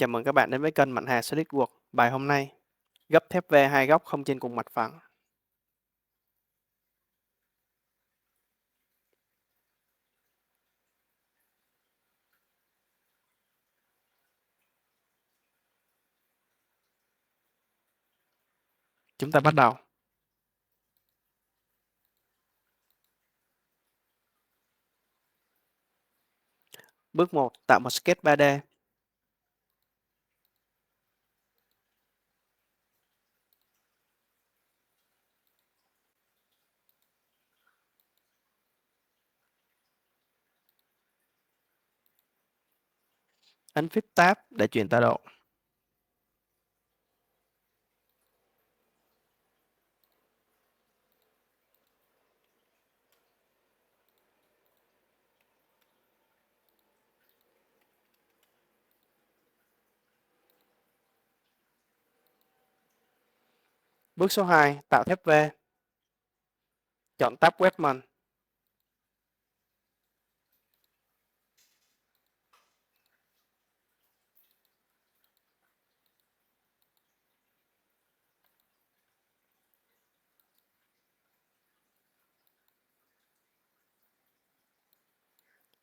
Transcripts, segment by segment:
Chào mừng các bạn đến với kênh Mạnh Hà SolidWorks. Bài hôm nay, gấp thép V hai góc không trên cùng mặt phẳng. Chúng ta bắt đầu. Bước 1. Tạo một sketch 3D. Ấn Shift Tab để chuyển tọa độ. Bước số 2. Tạo thép V. Chọn tab Webman.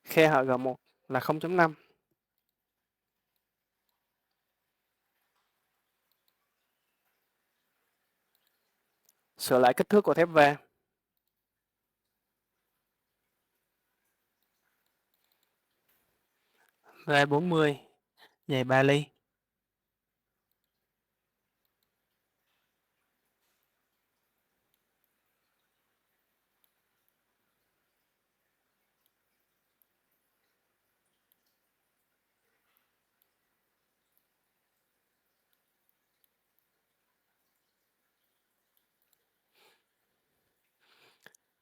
Khe hở G1 là 0.5. Sửa lại kích thước của thép V. V40, dày 3 ly.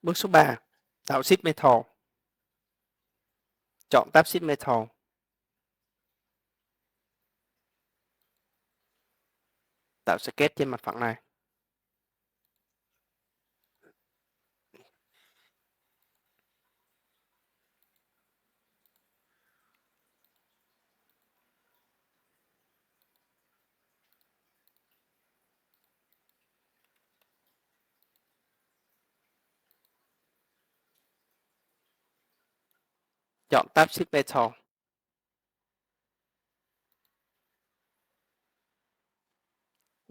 Bước số 3. Tạo Sheet Metal. Chọn tab Sheet Metal. Tạo sketch trên mặt phẳng này. Chọn tab Sheet Metal.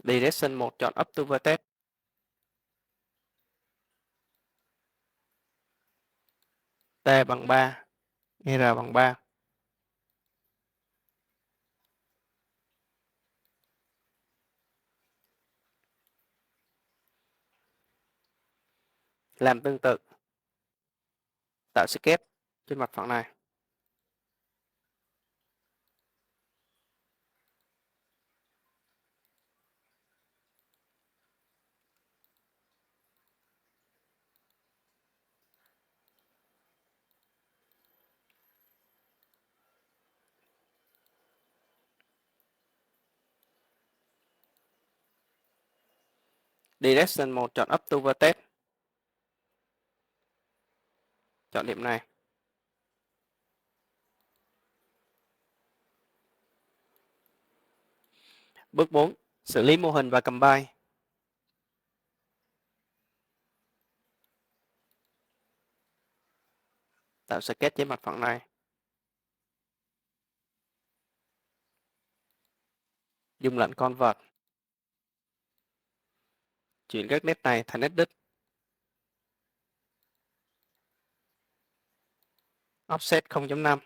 Direction 1 chọn Up to Vertex. T bằng 3, R bằng 3. Làm tương tự. Tạo sketch trên mặt phẳng này. Direction 1 chọn Up to Vertex. Chọn điểm này. Bước 4. Xử lý mô hình và combine. Tạo sketch trên mặt phẳng này. Dùng lệnh Convert. Chuyển các nét này thành nét đích. Offset 0.5.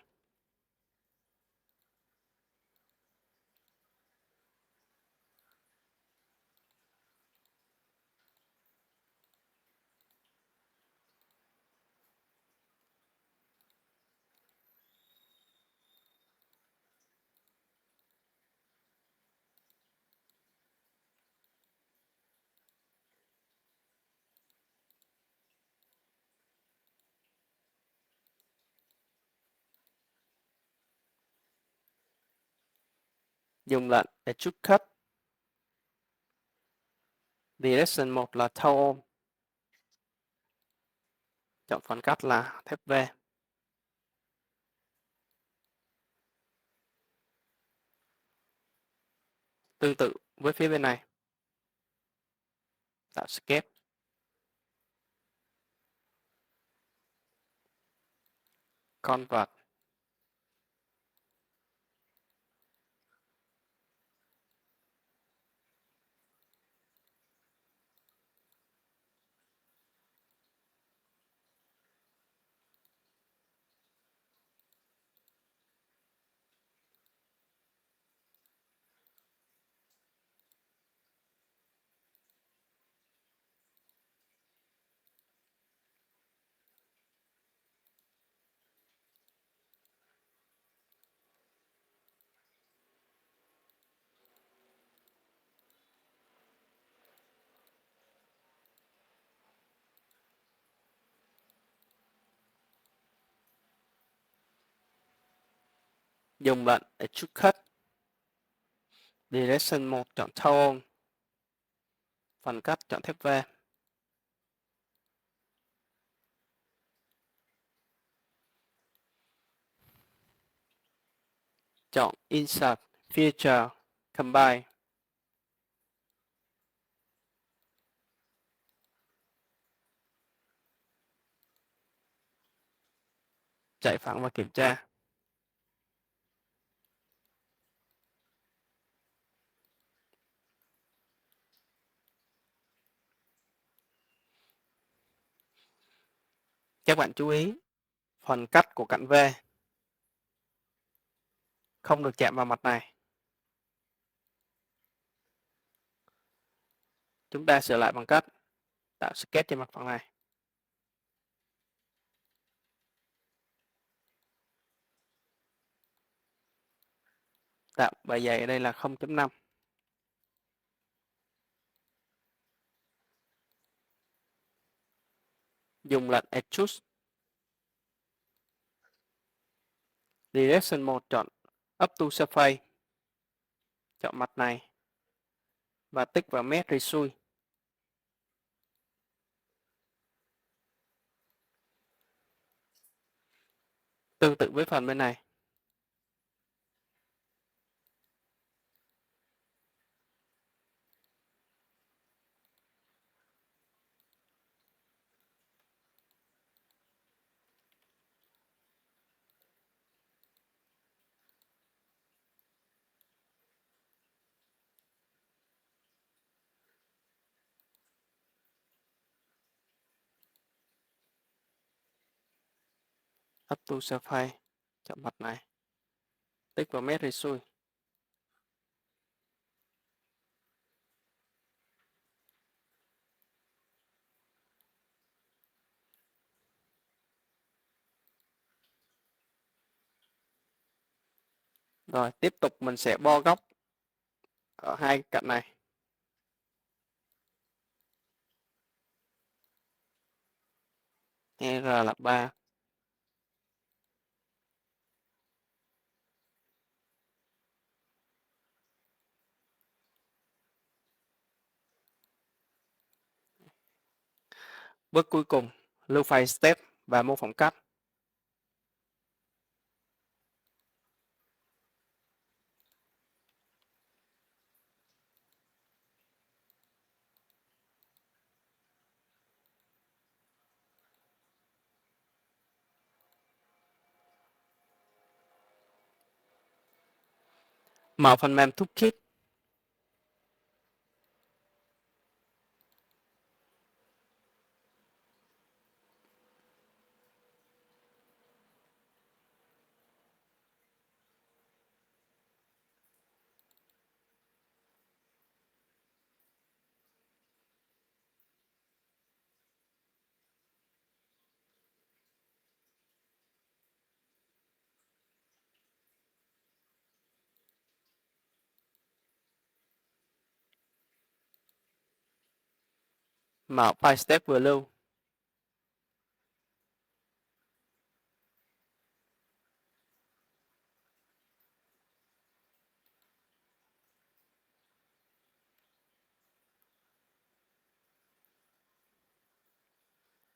Dùng lệnh Extrude Cut. Direction 1 là Tone. Chọn phần cắt là thép V. Tương tự với phía bên này, tạo sketch, convert, dùng lệnh Extrude Cut, Direction 1 chọn Tone, phần cắt chọn thép V, chọn Insert, Feature, Combine, chạy phẳng và kiểm tra. Các bạn chú ý, phần cắt của cạnh V không được chạm vào mặt này. Chúng ta sửa lại bằng cách tạo sketch trên mặt phẳng này. Tạo bề dày ở đây là 0.5. Dùng lệnh Extrude, Direction 1 chọn Up to Surface, chọn mặt này và tích vào Mesh Resolve. Tương tự với phần bên này. Up to Surface, chọn mặt này, tích vào Mesh Resolve. Rồi, tiếp tục mình sẽ bo góc ở hai cạnh này. R là 3. Bước cuối cùng, lưu file step và mô phỏng cắt. Mở phần mềm Toolkit. Mở file step vừa lưu.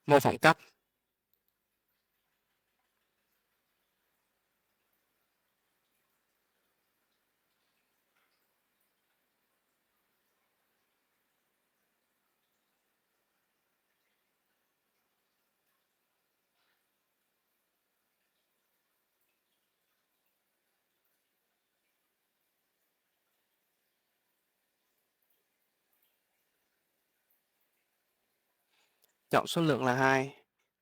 Mô phỏng cắt. chọn số lượng là 2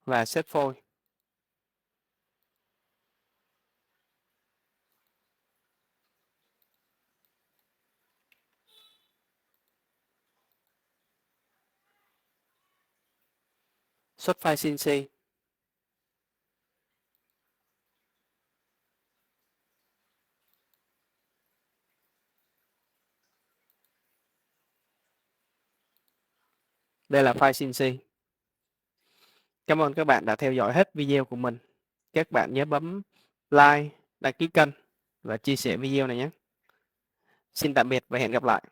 và set phôi. Xuất file CNC. Đây là file CNC. Cảm ơn các bạn đã theo dõi hết video của mình. Các bạn nhớ bấm like, đăng ký kênh và chia sẻ video này nhé. Xin tạm biệt và hẹn gặp lại.